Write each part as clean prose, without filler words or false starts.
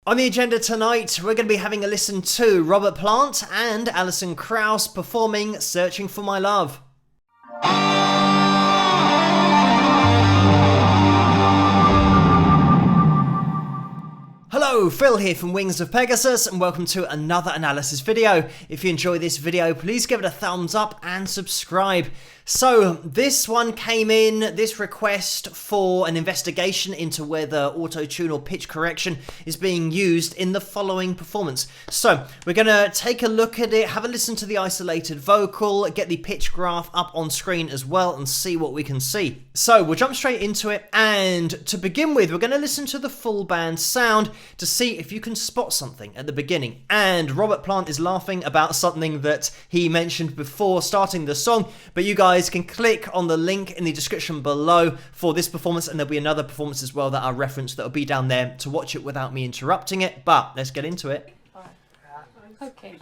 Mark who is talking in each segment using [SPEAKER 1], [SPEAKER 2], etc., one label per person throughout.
[SPEAKER 1] On the agenda tonight, we're going to be having a listen to Robert Plant and Allison Krauss performing Searching for My Love. Hello, Phil here from Wings of Pegasus and welcome to another analysis video. If you enjoy this video, please give it a thumbs up and subscribe. So this one came in, this request for an investigation into whether auto-tune or pitch correction is being used in the following performance. So we're going to take a look at it, have a listen to the isolated vocal, get the pitch graph up on screen as well and see what we can see. So we'll jump straight into it, and to begin with we're going to listen to the full band sound to see if you can spot something at the beginning. And Robert Plant is laughing about something that he mentioned before starting the song, but you guys can click on the link in the description below for this performance, and there'll be another performance as well that I referenced that'll be down there to watch it without me interrupting it. But let's get into it.
[SPEAKER 2] Okay.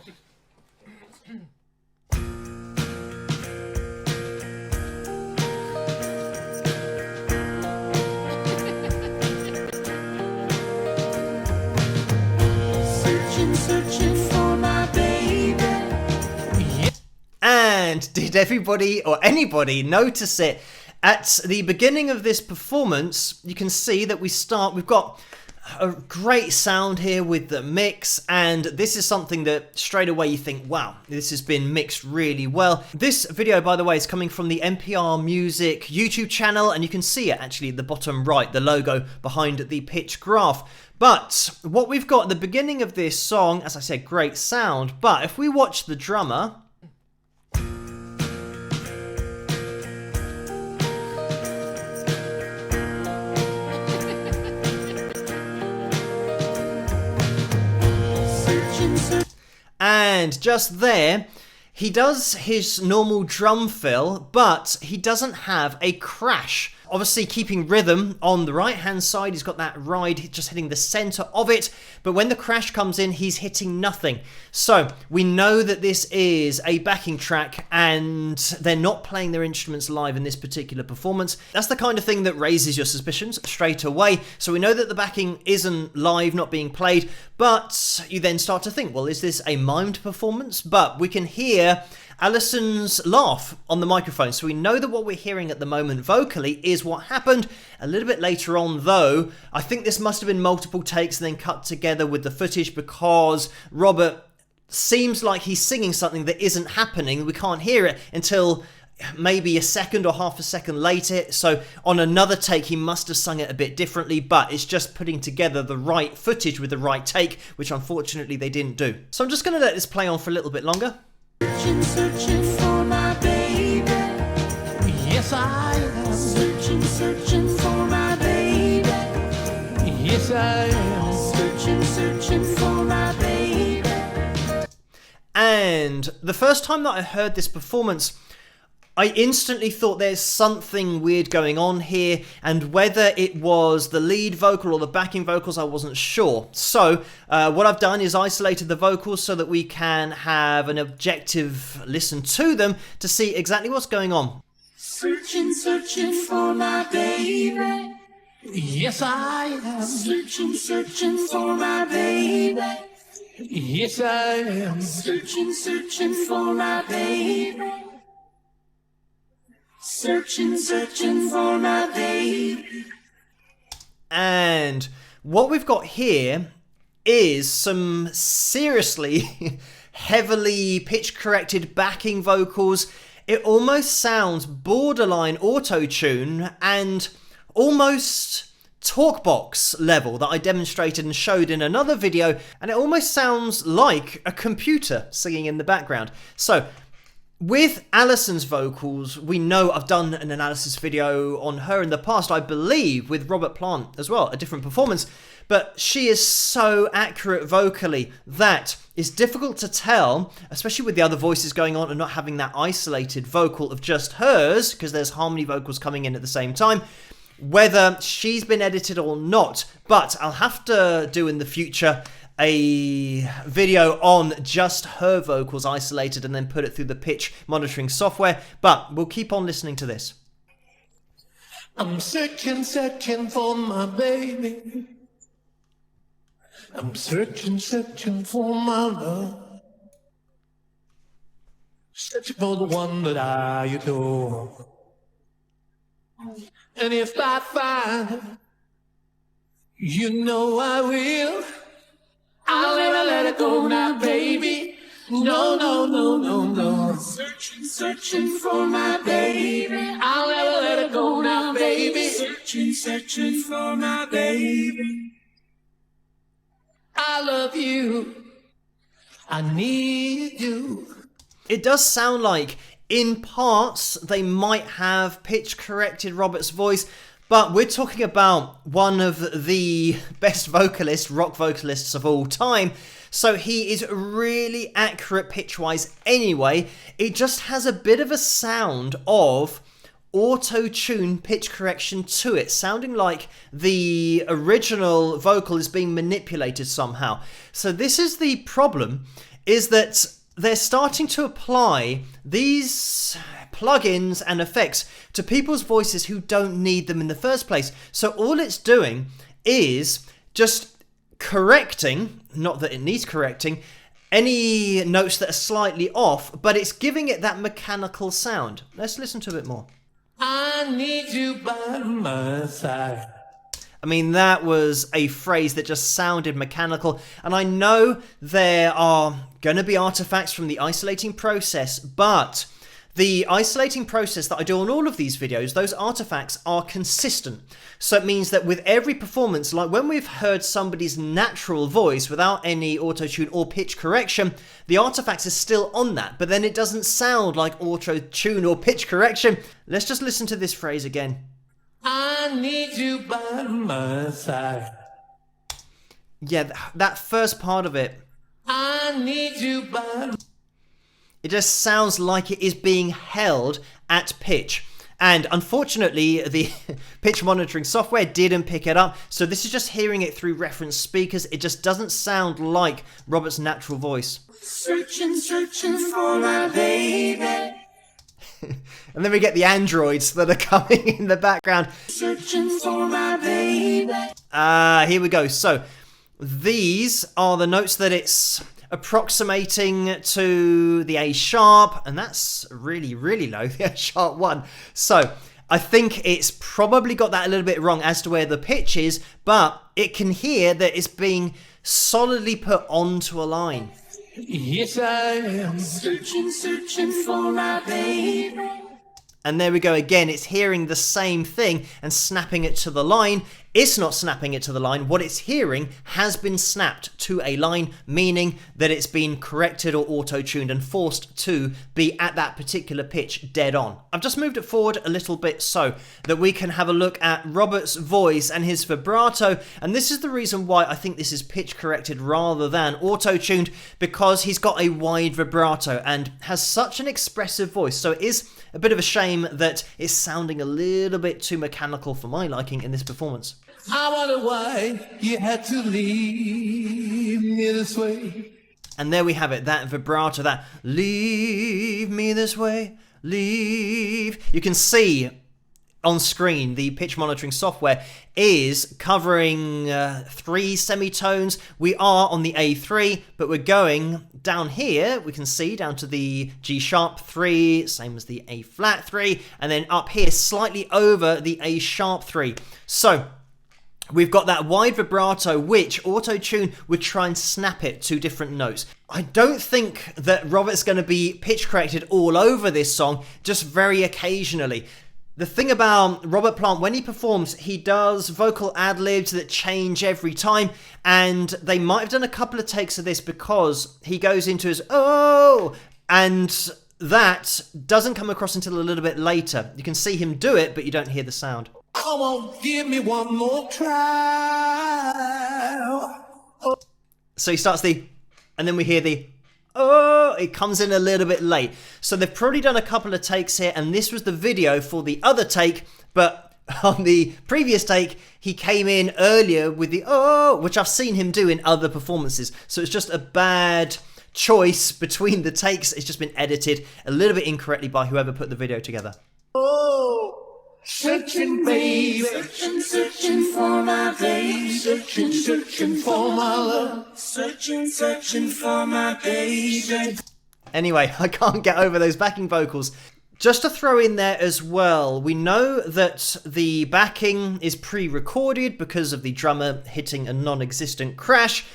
[SPEAKER 3] Searching for my baby.
[SPEAKER 1] And did everybody or anybody notice it? At the beginning of this performance, you can see that we've got a great sound here with the mix, and this is something that straight away you think, wow, this has been mixed really well. This video, by the way, is coming from the NPR Music YouTube channel, and you can see it actually at the bottom right, the logo behind the pitch graph. But what we've got at the beginning of this song, as I said, great sound, but if we watch the drummer, and just there, he does his normal drum fill, but he doesn't have a crash. Obviously keeping rhythm on the right hand side, he's got that ride just hitting the center of it, but when the crash comes in, he's hitting nothing. So we know that this is a backing track and they're not playing their instruments live in this particular performance. That's the kind of thing that raises your suspicions straight away. So we know that the backing isn't live, not being played, but you then start to think, well, is this a mimed performance? But we can hear Allison's laugh on the microphone, so we know that what we're hearing at the moment vocally is what happened. A little bit later on though, I think this must have been multiple takes and then cut together with the footage, because Robert seems like he's singing something that isn't happening. We can't hear it until maybe a second or half a second later, so on another take he must have sung it a bit differently, but it's just putting together the right footage with the right take, which unfortunately they didn't do. So I'm just going to let this play on for a little bit longer.
[SPEAKER 3] Searching for my baby.
[SPEAKER 4] Yes, I am.
[SPEAKER 3] Searching for my baby.
[SPEAKER 4] Yes, I am.
[SPEAKER 3] Searching for my baby.
[SPEAKER 1] And the first time that I heard this performance, I instantly thought there's something weird going on here, and whether it was the lead vocal or the backing vocals, I wasn't sure. So what I've done is isolated the vocals so that we can have an objective listen to them to see exactly what's going on.
[SPEAKER 3] Searching for my baby.
[SPEAKER 4] Yes, I am.
[SPEAKER 3] Searching for my baby.
[SPEAKER 4] Yes, I am.
[SPEAKER 3] Searching for my baby. Searching for my baby.
[SPEAKER 1] And what we've got here is some seriously heavily pitch corrected backing vocals. It almost sounds borderline auto-tune and almost talkbox level that I demonstrated and showed in another video, and it almost sounds like a computer singing in the background. So with Allison's vocals, we know I've done an analysis video on her in the past, I believe, with Robert Plant as well, a different performance, but she is so accurate vocally that it's difficult to tell, especially with the other voices going on and not having that isolated vocal of just hers, because there's harmony vocals coming in at the same time, whether she's been edited or not. But I'll have to do in the future a video on just her vocals isolated and then put it through the pitch monitoring software, but we'll keep on listening to this.
[SPEAKER 4] I'm searching for my baby. I'm searching, searching for my love. Searching for the one that I adore. And if I find her, you know I will. I'll never let her go now, baby. No, no, no, no, no.
[SPEAKER 3] Searching, searching for my baby.
[SPEAKER 4] I'll never let her go now, baby.
[SPEAKER 3] Searching, searching for my baby.
[SPEAKER 4] I love you. I need you.
[SPEAKER 1] It does sound like, in parts, they might have pitch corrected Robert's voice, but we're talking about one of the best vocalists, rock vocalists of all time, so he is really accurate pitch-wise anyway. It just has a bit of a sound of auto-tune pitch correction to it, sounding like the original vocal is being manipulated somehow. So this is the problem, is that they're starting to apply these plugins and effects to people's voices who don't need them in the first place. So all it's doing is just correcting, not that it needs correcting, any notes that are slightly off, but it's giving it that mechanical sound. Let's listen to a bit more.
[SPEAKER 4] I need you by my side.
[SPEAKER 1] I mean, that was a phrase that just sounded mechanical, and I know there are going to be artifacts from the isolating process, but the isolating process that I do on all of these videos, those artifacts are consistent. So it means that with every performance, like when we've heard somebody's natural voice without any auto-tune or pitch correction, the artifacts are still on that, but then it doesn't sound like auto-tune or pitch correction. Let's just listen to this phrase again.
[SPEAKER 4] I need you by my side.
[SPEAKER 1] Yeah, that first part of it,
[SPEAKER 4] I need you by.
[SPEAKER 1] it just sounds like it is being held at pitch. And unfortunately, the pitch monitoring software didn't pick it up. So this is just hearing it through reference speakers. It just doesn't sound like Robert's natural voice.
[SPEAKER 3] Searching, searching for my baby.
[SPEAKER 1] And then we get the androids that are coming in the background.
[SPEAKER 3] Searching for my baby.
[SPEAKER 1] Here we go. So these are the notes that it's approximating to the A sharp, and that's really, really low, the A sharp 1. So I think it's probably got that a little bit wrong as to where the pitch is, but it can hear that it's being solidly put onto a line.
[SPEAKER 4] Yes, I am.
[SPEAKER 3] Searching, searching for my baby.
[SPEAKER 1] And there we go again, it's hearing the same thing and snapping it to the line. It's not snapping it to the line. What it's hearing has been snapped to a line, meaning that it's been corrected or auto-tuned and forced to be at that particular pitch dead on. I've just moved it forward a little bit so that we can have a look at Robert's voice and his vibrato. And this is the reason why I think this is pitch corrected rather than auto-tuned, because he's got a wide vibrato and has such an expressive voice. So it is a bit of a shame that it's sounding a little bit too mechanical for my liking in this performance.
[SPEAKER 4] I wonder why you had to leave me this way.
[SPEAKER 1] And there we have it, that vibrato, that leave me this way, leave. You can see on screen the pitch monitoring software is covering 3 semitones. We are on the A3, but we're going down here, we can see down to the G sharp 3, same as the A flat 3, and then up here slightly over the A sharp 3. So we've got that wide vibrato, which auto-tune would try and snap it to different notes. I don't think that Robert's going to be pitch corrected all over this song, just very occasionally. The thing about Robert Plant, when he performs, he does vocal ad-libs that change every time, and they might have done a couple of takes of this because he goes into his oh, and that doesn't come across until a little bit later. You can see him do it, but you don't hear the sound.
[SPEAKER 4] Come on, give me one more try. Oh.
[SPEAKER 1] So he starts the, and then we hear the, oh, it comes in a little bit late. So they've probably done a couple of takes here, and this was the video for the other take, but on the previous take, he came in earlier with the, oh, which I've seen him do in other performances. So it's just a bad choice between the takes. It's just been edited a little bit incorrectly by whoever put the video together.
[SPEAKER 4] Oh, Searching, baby. Searching for my baby. Searching for my love. Searching for my baby.
[SPEAKER 1] Anyway, I can't get over those backing vocals. Just to throw in there as well, we know that the backing is pre-recorded because of the drummer hitting a non-existent crash.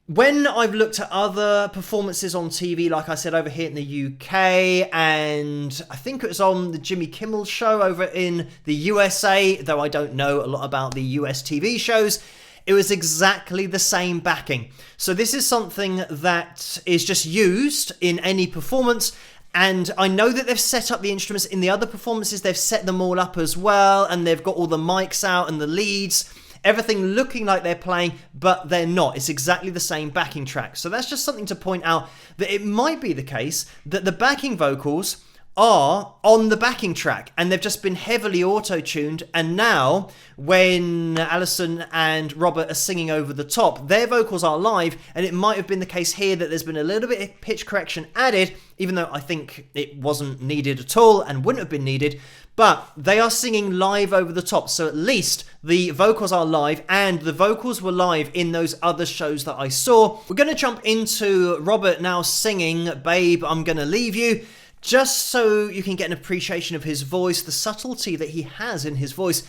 [SPEAKER 1] When I've looked at other performances on TV, like I said, over here in the UK, and I think it was on the Jimmy Kimmel show over in the USA, though I don't know a lot about the US TV shows, it was exactly the same backing. So this is something that is just used in any performance, and I know that they've set up the instruments in the other performances, they've set them all up as well, and they've got all the mics out and the leads, everything looking like they're playing, but they're not. It's exactly the same backing track. So that's just something to point out, that it might be the case that the backing vocals are on the backing track and they've just been heavily auto-tuned, and now when Allison and Robert are singing over the top, their vocals are live, and it might have been the case here that there's been a little bit of pitch correction added, even though I think it wasn't needed at all and wouldn't have been needed, but they are singing live over the top, so at least the vocals are live, and the vocals were live in those other shows that I saw. We're going to jump into Robert now singing Babe, I'm Gonna Leave You, just so you can get an appreciation of his voice, the subtlety that he has in his voice,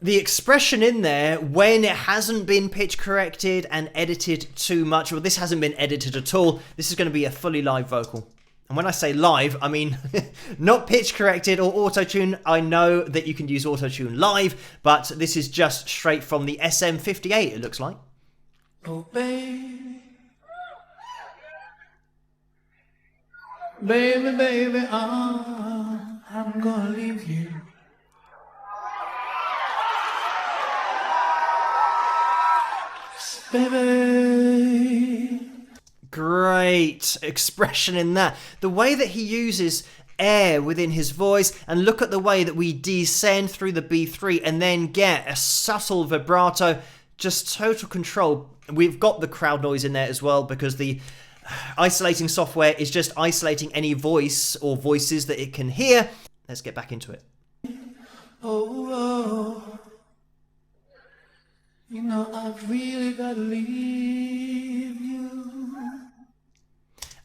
[SPEAKER 1] the expression in there when it hasn't been pitch corrected and edited too much. Well, this hasn't been edited at all. This is going to be a fully live vocal. And when I say live, I mean not pitch corrected or auto-tune. I know that you can use auto-tune live, but this is just straight from the SM58, it looks like.
[SPEAKER 4] Oh, baby. Baby, baby, I'm gonna leave you. Baby.
[SPEAKER 1] Great expression in that. The way that he uses air within his voice, and look at the way that we descend through the B3 and then get a subtle vibrato, just total control. We've got the crowd noise in there as well, because the isolating software is just isolating any voice or voices that it can hear. Let's get back into it.
[SPEAKER 4] Oh, you know I've really got to leave you.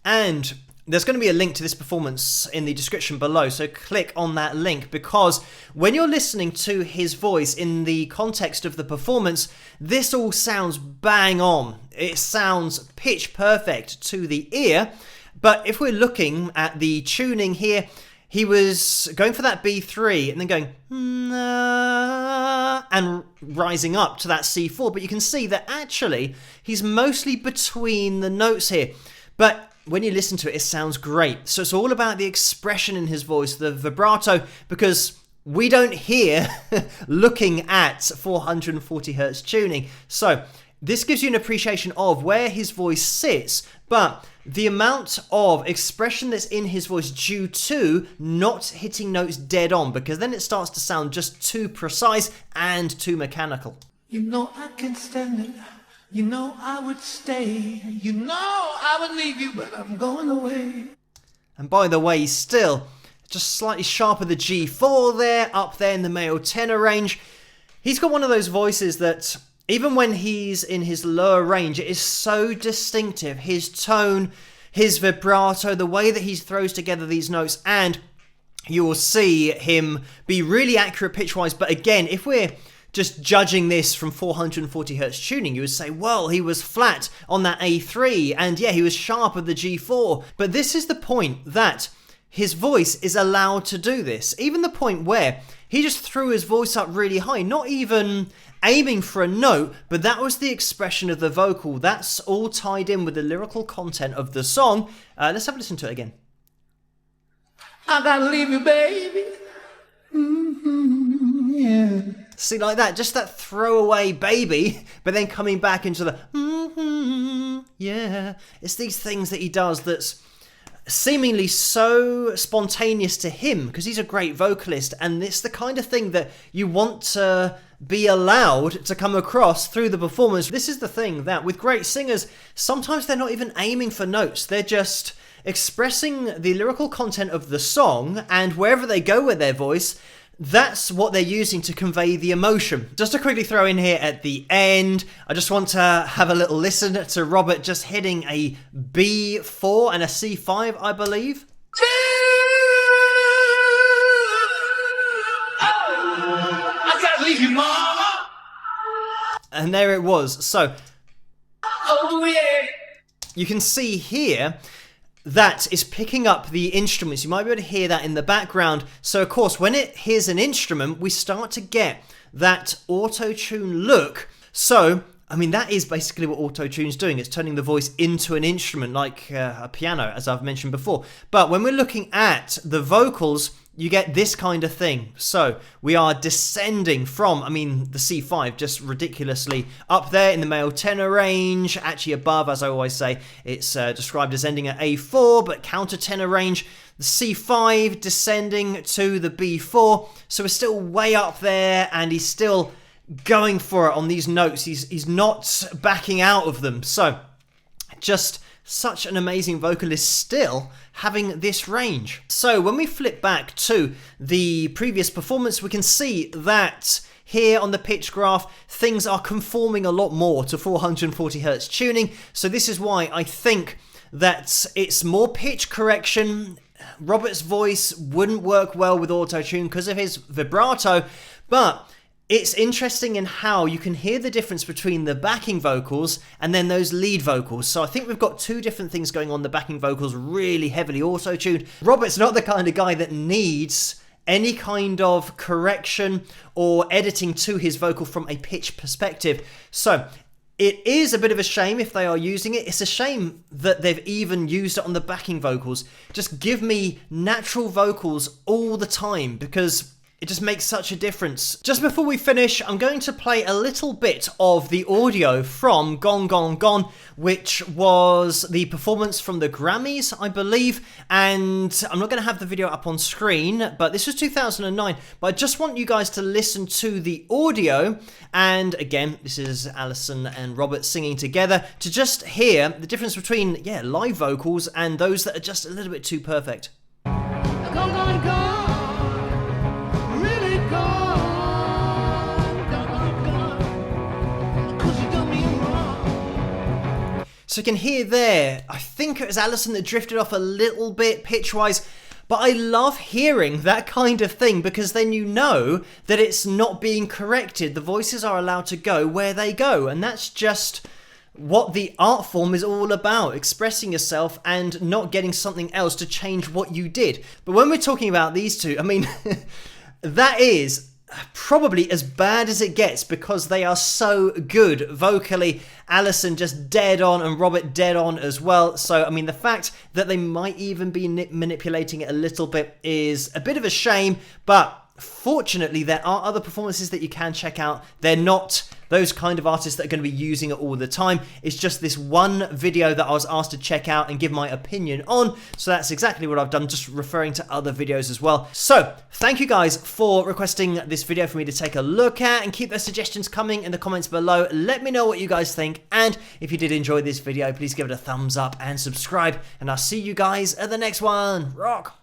[SPEAKER 1] And there's going to be a link to this performance in the description below, so click on that link, because when you're listening to his voice in the context of the performance, this all sounds bang on. It sounds pitch perfect to the ear, but if we're looking at the tuning here, he was going for that B3 and then going and rising up to that C4, but you can see that actually he's mostly between the notes here. But when you listen to it, it sounds great. So it's all about the expression in his voice, the vibrato, because we don't hear looking at 440 hertz tuning. So this gives you an appreciation of where his voice sits, but the amount of expression that's in his voice due to not hitting notes dead on, because then it starts to sound just too precise and too mechanical.
[SPEAKER 4] You know I can stand it. You know I would stay. You know I would leave you, but I'm going away.
[SPEAKER 1] And by the way, still just slightly sharper the G4 there, up there in the male tenor range. He's got one of those voices that even when he's in his lower range, it is so distinctive. His tone, his vibrato, the way that he throws together these notes, and you will see him be really accurate pitch-wise. But again, if we're just judging this from 440 hertz tuning, you would say, well, he was flat on that A3, and yeah, he was sharp at the G4. But this is the point that his voice is allowed to do this. Even the point where he just threw his voice up really high, not even aiming for a note, but that was the expression of the vocal. That's all tied in with the lyrical content of the song. Let's have a listen to it again.
[SPEAKER 4] I gotta leave you, baby. Yeah.
[SPEAKER 1] See, like that, just that throwaway baby, but then coming back into the yeah. It's these things that he does that's seemingly so spontaneous to him, because he's a great vocalist, and it's the kind of thing that you want to be allowed to come across through the performance. This is the thing that with great singers, sometimes they're not even aiming for notes, they're just expressing the lyrical content of the song, and wherever they go with their voice, that's what they're using to convey the emotion. Just to quickly throw in here at the end, I just want to have a little listen to Robert just hitting a B4 and a C5, I believe.
[SPEAKER 4] I gotta leave you, mama.
[SPEAKER 1] And there it was. So,
[SPEAKER 4] Oh yeah.
[SPEAKER 1] you can see here that is picking up the instruments. You might be able to hear that in the background. So of course, when it hears an instrument, we start to get that auto-tune look. So, I mean, that is basically what auto-tune's doing. It's turning the voice into an instrument like a piano, as I've mentioned before. But when we're looking at the vocals, you get this kind of thing. So we are descending from, I mean, the C5 just ridiculously up there in the male tenor range, actually above, as I always say. It's described as ending at A4, but counter tenor range. The C5 descending to the B4. So we're still way up there, and he's still going for it on these notes. He's not backing out of them. So just such an amazing vocalist still having this range. So when we flip back to the previous performance, we can see that here on the pitch graph, things are conforming a lot more to 440 Hertz tuning. So this is why I think that it's more pitch correction. Robert's voice wouldn't work well with auto-tune because of his vibrato, but it's interesting in how you can hear the difference between the backing vocals and then those lead vocals. So I think we've got two different things going on. The backing vocals really heavily auto-tuned. Robert's not the kind of guy that needs any kind of correction or editing to his vocal from a pitch perspective. So it is a bit of a shame if they are using it. It's a shame that they've even used it on the backing vocals. Just give me natural vocals all the time, because it just makes such a difference. Just before we finish, I'm going to play a little bit of the audio from Gone Gone Gone, which was the performance from the Grammys, I believe. And I'm not going to have the video up on screen, but this was 2009. But I just want you guys to listen to the audio. And again, this is Allison and Robert singing together, to just hear the difference between, yeah, live vocals and those that are just a little bit too perfect.
[SPEAKER 4] Gone, gone, gone.
[SPEAKER 1] So you can hear there, I think it was Allison that drifted off a little bit pitch-wise, but I love hearing that kind of thing, because then you know that it's not being corrected. The voices are allowed to go where they go, and that's just what the art form is all about, expressing yourself and not getting something else to change what you did. But when we're talking about these two, I mean, that is probably as bad as it gets, because they are so good vocally. Allison just dead on, and Robert dead on as well. So I mean, the fact that they might even be manipulating it a little bit is a bit of a shame, but fortunately there are other performances that you can check out. They're not those kind of artists that are going to be using it all the time. It's just this one video that I was asked to check out and give my opinion on. So that's exactly what I've done, just referring to other videos as well. So thank you guys for requesting this video for me to take a look at, and keep those suggestions coming in the comments below. Let me know what you guys think. And if you did enjoy this video, please give it a thumbs up and subscribe. And I'll see you guys at the next one. Rock!